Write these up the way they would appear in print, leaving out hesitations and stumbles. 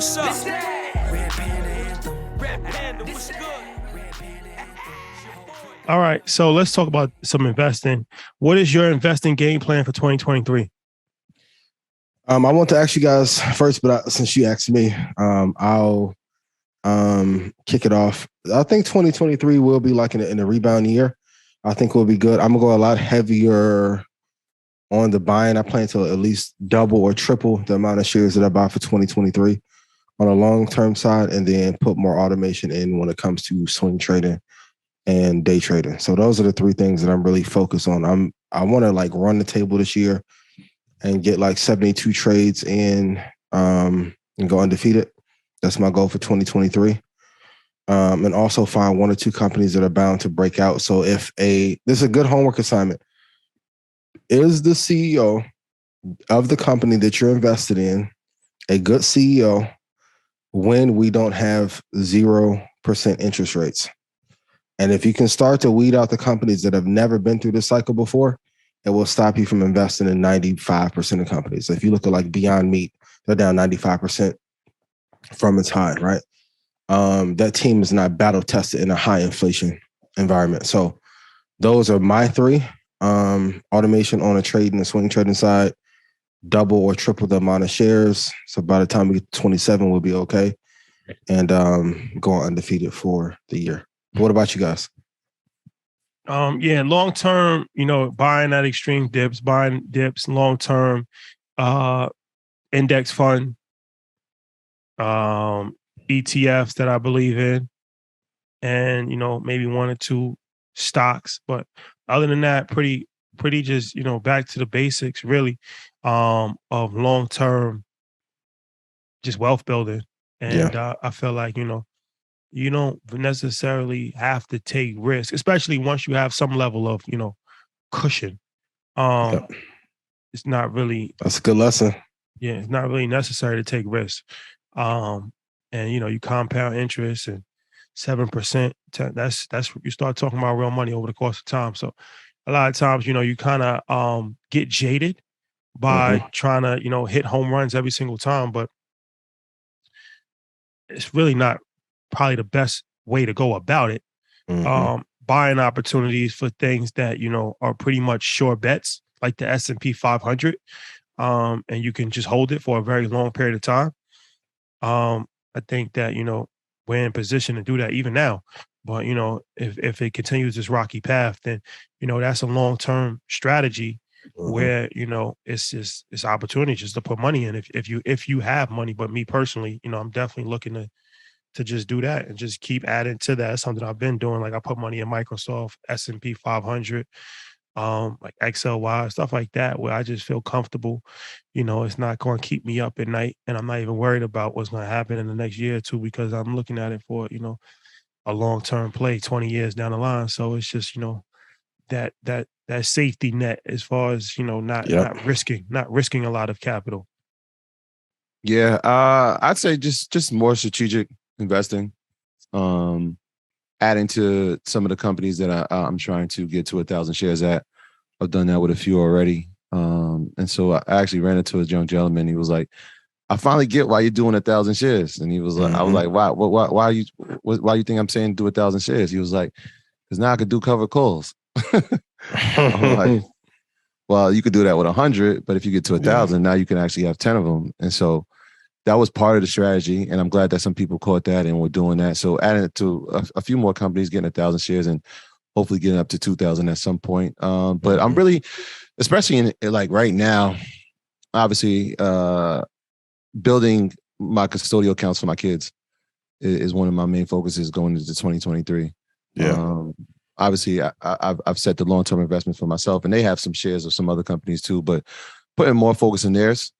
what's up? Red Panda Anthem. Red Panda, what's good? All right, so let's talk about some investing. What is your investing game plan for 2023? I want to ask you guys first, but since you asked me, I'll kick it off. I think 2023 will be like in a rebound year. I think will be good. I'm gonna go a lot heavier on the buying. I plan to at least double or triple the amount of shares that I buy for 2023 on a long-term side, and then put more automation in when it comes to swing trading and day trading. So those are the three things that I'm really focused on. I want to like run the table this year and get like 72 trades in and go undefeated. That's my goal for 2023. And also find one or two companies that are bound to break out. So this is a good homework assignment. Is the CEO of the company that you're invested in a good CEO when we don't have 0% interest rates? And if you can start to weed out the companies that have never been through this cycle before, it will stop you from investing in 95% of companies. If you look at like Beyond Meat, they're down 95% from its high, right? That team is not battle tested in a high inflation environment. So those are my three. Automation on a trading and swing trading side, double or triple the amount of shares. So by the time we get to 27, we'll be okay. And go undefeated for the year. What about you guys? Yeah, long term, buying at extreme dips, buying dips, long term, index fund, ETFs that I believe in, and maybe one or two stocks. But other than that, pretty just back to the basics, really, of long term, just wealth building. And I feel like you don't necessarily have to take risk, especially once you have some level of, cushion. It's not really. That's a good lesson. Yeah, it's not really necessary to take risks. And you compound interest and 7%. That's you start talking about real money over the course of time. So a lot of times, you kind of get jaded by trying to, hit home runs every single time, but it's really not probably the best way to go about it. Buying opportunities for things that, are pretty much sure bets, like the S&P 500. And you can just hold it for a very long period of time. I think that, we're in position to do that even now. But, if it continues this rocky path, then, that's a long-term strategy where, it's opportunity just to put money in if you have money. But me personally, I'm definitely looking to just do that and just keep adding to that. That's something I've been doing. Like I put money in Microsoft, S&P 500, like XLY, stuff like that, where I just feel comfortable. It's not going to keep me up at night, and I'm not even worried about what's going to happen in the next year or two, because I'm looking at it for, a long-term play 20 years down the line. So it's just, that safety net as far as, not risking a lot of capital. Yeah. I'd say just more strategic investing, adding to some of the companies that I'm trying to get to 1,000 shares at. I've done that with a few already. And so I actually ran into a young gentleman. He was like, I finally get why you're doing 1,000 shares. And he was like, I was like, why you think I'm saying do 1,000 shares? He was like, because now I could do covered calls. I'm like, well, you could do that with 100, but if you get to 1,000, now you can actually have 10 of them. And so that was part of the strategy, and I'm glad that some people caught that and were doing that. So adding it to a few more companies, getting 1,000 shares, and hopefully getting up to 2,000 at some point. But I'm really, especially in like right now, obviously building my custodial accounts for my kids is one of my main focuses going into 2023. Yeah. Obviously, I've set the long-term investments for myself, and they have some shares of some other companies too, but putting more focus in theirs.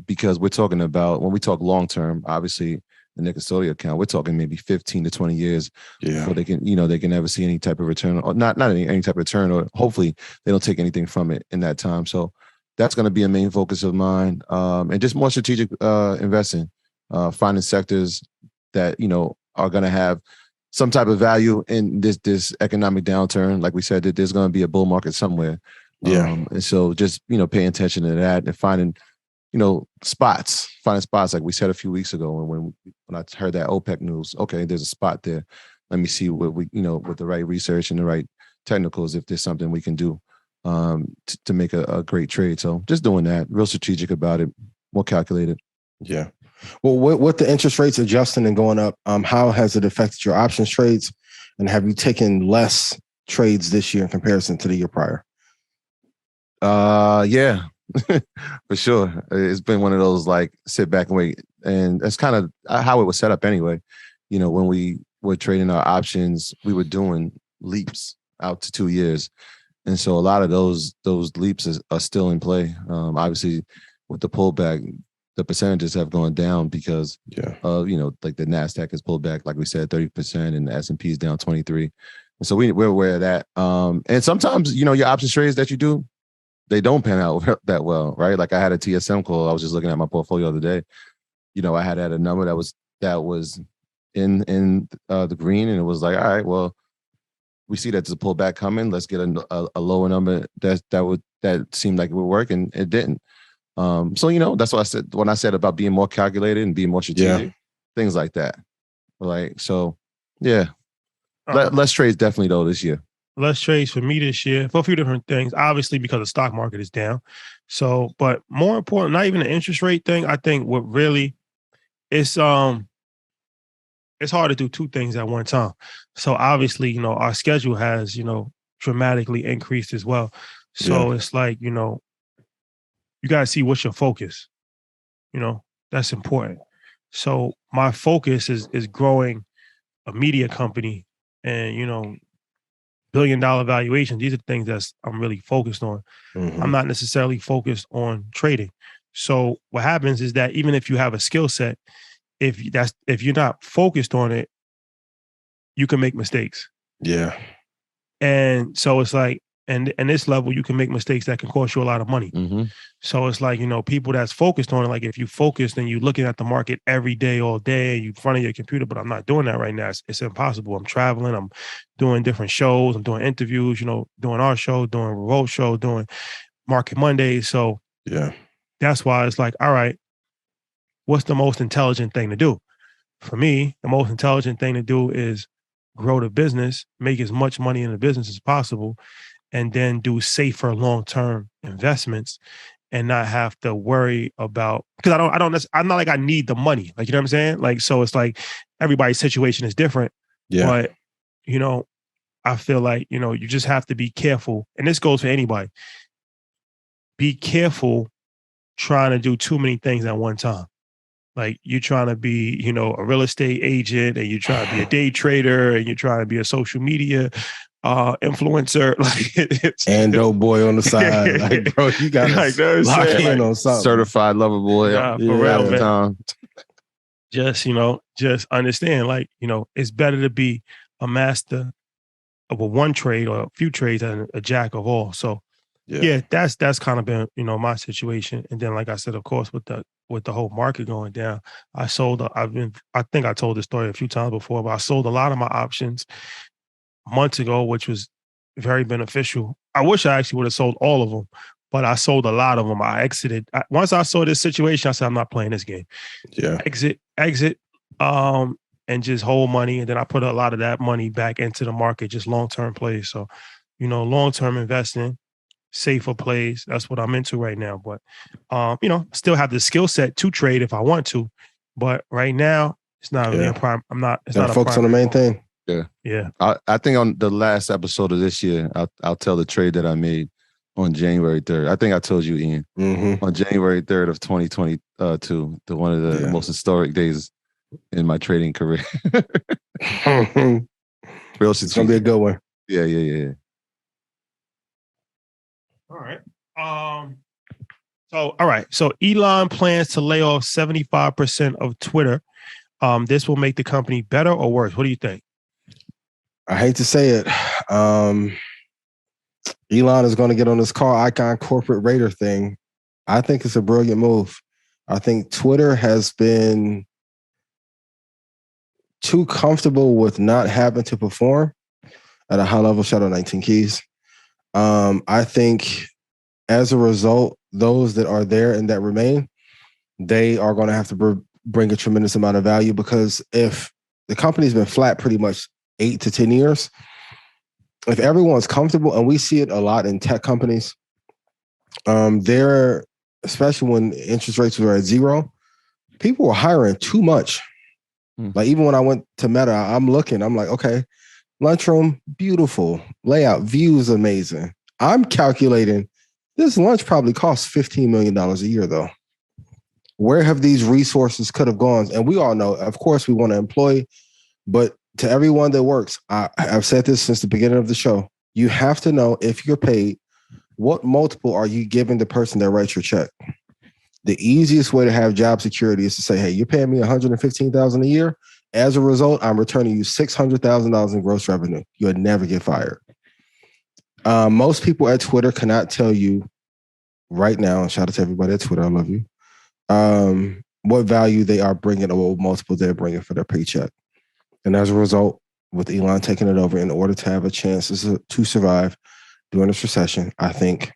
Because we're talking about, when we talk long term, obviously in the custodial account, we're talking maybe 15 to 20 years before they can never see any type of return, or not any type of return, or hopefully they don't take anything from it in that time. So that's going to be a main focus of mine, and just more strategic investing, finding sectors that are going to have some type of value in this economic downturn. Like we said, that there's going to be a bull market somewhere. And so just paying attention to that and finding spots, finding spots like we said a few weeks ago. When I heard that OPEC news, okay, there's a spot there. Let me see what we, with the right research and the right technicals, if there's something we can do to make a great trade. So just doing that, real strategic about it, more calculated. Yeah. Well, with the interest rates adjusting and going up, how has it affected your options trades? And have you taken less trades this year in comparison to the year prior? Yeah, for sure. It's been one of those like sit back and wait. And that's kind of how it was set up anyway. When we were trading our options, we were doing leaps out to 2 years. And so a lot of those leaps are still in play. Obviously, with the pullback, the percentages have gone down because like the NASDAQ has pulled back, like we said, 30%, and the S&P is down 23%. And so we're aware of that. And sometimes, your options trades that you do, they don't pan out that well, right? Like I had a TSM call. I was just looking at my portfolio the other day. I had a number that was in the green, and it was like, all right, well, we see that there's a pullback coming. Let's get a lower number that seemed like it would work, and it didn't. So that's what I said when I said about being more calculated and being more strategic, things like that. Like, so yeah, less trades definitely though this year. Less trades for me this year for a few different things. Obviously, because the stock market is down. So, but more important, not even the interest rate thing. I think what really it's hard to do two things at one time. So obviously, our schedule has, dramatically increased as well. So it's like, you got to see what's your focus. That's important. So my focus is growing a media company and, billion-dollar valuation. These are things that I'm really focused on. Mm-hmm. I'm not necessarily focused on trading. So what happens is that even if you have a skill set, if you're not focused on it, you can make mistakes. Yeah. And so it's like, and this level, you can make mistakes that can cost you a lot of money. Mm-hmm. So it's like, people that's focused on it, like if you focus and you're looking at the market every day, all day, and you're in front of your computer, but I'm not doing that right now. It's impossible. I'm traveling, I'm doing different shows, I'm doing interviews, doing our show, doing Revolt show, doing Market Mondays. So that's why it's like, all right, what's the most intelligent thing to do? For me, the most intelligent thing to do is grow the business, make as much money in the business as possible, and then do safer long-term investments and not have to worry about, because I'm not like I need the money. Like, you know what I'm saying? Like, so it's like everybody's situation is different. Yeah. But, I feel like, you just have to be careful. And this goes for anybody. Be careful trying to do too many things at one time. Like you're trying to be, a real estate agent, and you're trying to be a day trader, and you're trying to be a social media influencer, and boy on the side, like, bro, you got to lock in on something. Certified lover boy, for real, man. Time. Just understand, like, it's better to be a master of one trade or a few trades than a jack of all. So that's kind of been my situation. And then, like I said, of course, with the whole market going down, I think I told this story a few times before, but I sold a lot of my options months ago, which was very beneficial. I wish I actually would have sold all of them, but I sold a lot of them. I exited. Once I saw this situation, I said, I'm not playing this game. Yeah. Exit, and just hold money. And then I put a lot of that money back into the market, just long-term plays. So, long-term investing, safer plays. That's what I'm into right now. But, still have the skill set to trade if I want to. But right now, it's not really a prime. It's not a focus on the main thing. Yeah. I think on the last episode of this year, I'll tell the trade that I made on January 3rd. I think I told you, Ian, on January 3rd of 2022, one of the most historic days in my trading career. It's gonna be a good one. Yeah. All right. So Elon plans to lay off 75% of Twitter. This will make the company better or worse? What do you think? I hate to say it. Elon is going to get on this car icon corporate raider thing. I think it's a brilliant move. I think Twitter has been too comfortable with not having to perform at a high level. Shout out 19 Keys. I think as a result, those that are there and that remain they are going to have to bring a tremendous amount of value, because if the company's been flat pretty much 8 to 10 years, if everyone's comfortable, and we see it a lot in tech companies, they're, especially when interest rates were at zero, people were hiring too much. Like even when I went to Meta, I'm like, okay, lunchroom, beautiful. Layout, views, amazing. I'm calculating this lunch probably costs $15 million a year though. Where have these resources could have gone? And we all know, of course, we want to employ, but to everyone that works, I've said this since the beginning of the show, you have to know if you're paid, what multiple are you giving the person that writes your check? The easiest way to have job security is to say, hey, you're paying me $115,000 a year. As a result, I'm returning you $600,000 in gross revenue. You'll never get fired. Most people at Twitter cannot tell you right now, and shout out to everybody at Twitter, I love you, what value they are bringing or what multiple they're bringing for their paycheck. And as a result, with Elon taking it over, in order to have a chance to survive during this recession, I think,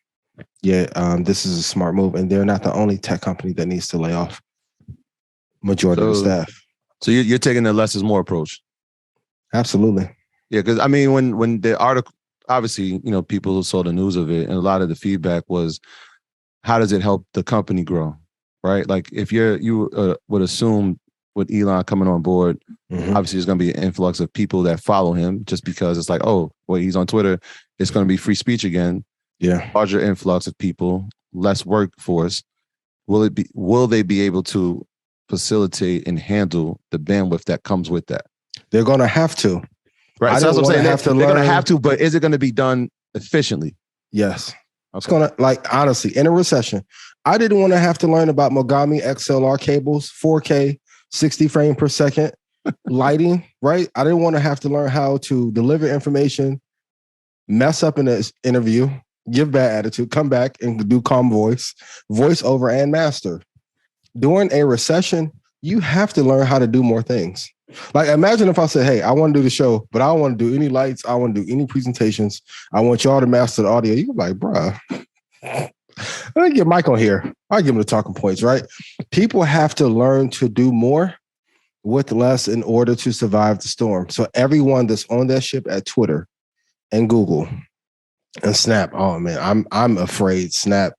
this is a smart move. And they're not the only tech company that needs to lay off majority of the staff. So you're taking the less is more approach. Absolutely. Yeah, because I mean, when the article, obviously, people saw the news of it, and a lot of the feedback was, how does it help the company grow, right? Like if you would assume with Elon coming on board, obviously there's going to be an influx of people that follow him just because it's like, oh, well, he's on Twitter, it's going to be free speech again. Yeah, larger influx of people, less workforce. Will they be able to facilitate and handle the bandwidth that comes with that? They're going to have to. Right. So that's what I'm saying. They're going to have to, but is it going to be done efficiently? Yes. Okay. It's going to, like, honestly, in a recession, I didn't want to have to learn about Mogami XLR cables, 4K, 60 frame per second, lighting, right? I didn't want to have to learn how to deliver information, mess up in an interview, give bad attitude, come back and do calm voice over and master. During a recession, you have to learn how to do more things. Like, imagine if I said, hey, I want to do the show, but I don't want to do any lights. I want to do any presentations. I want y'all to master the audio. You're like, bruh, let me get Mike on here. I'll give him the talking points, right? People have to learn to do more with less in order to survive the storm. So everyone that's on that ship at Twitter and Google and Snap, oh man, I'm afraid Snap,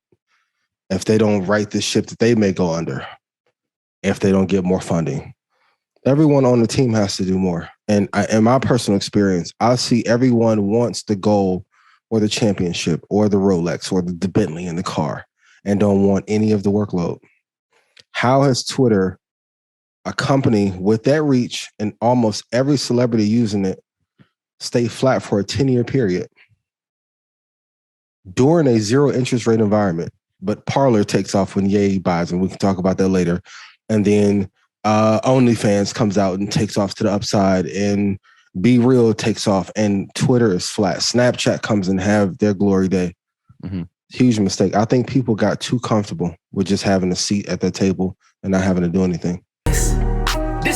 if they don't right this ship, that they may go under if they don't get more funding. Everyone on the team has to do more. And in my personal experience, I see everyone wants the gold or the championship or the Rolex or the Bentley in the car and don't want any of the workload. How has Twitter, a company with that reach and almost every celebrity using it, stay flat for a 10-year period during a zero interest rate environment? But Parler takes off when Ye buys, and we can talk about that later. And then OnlyFans comes out and takes off to the upside, and Be Real takes off, and Twitter is flat. Snapchat comes and have their glory day. Huge mistake. I think people got too comfortable with just having a seat at their table and not having to do anything. This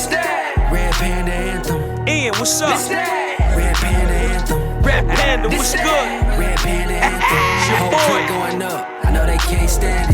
that Red Panda Anthem. Ian, what's up? This that Red Panda Anthem. Red Panda, what's good? Red Panda Anthem. Your boy going up. I know they can't stand it.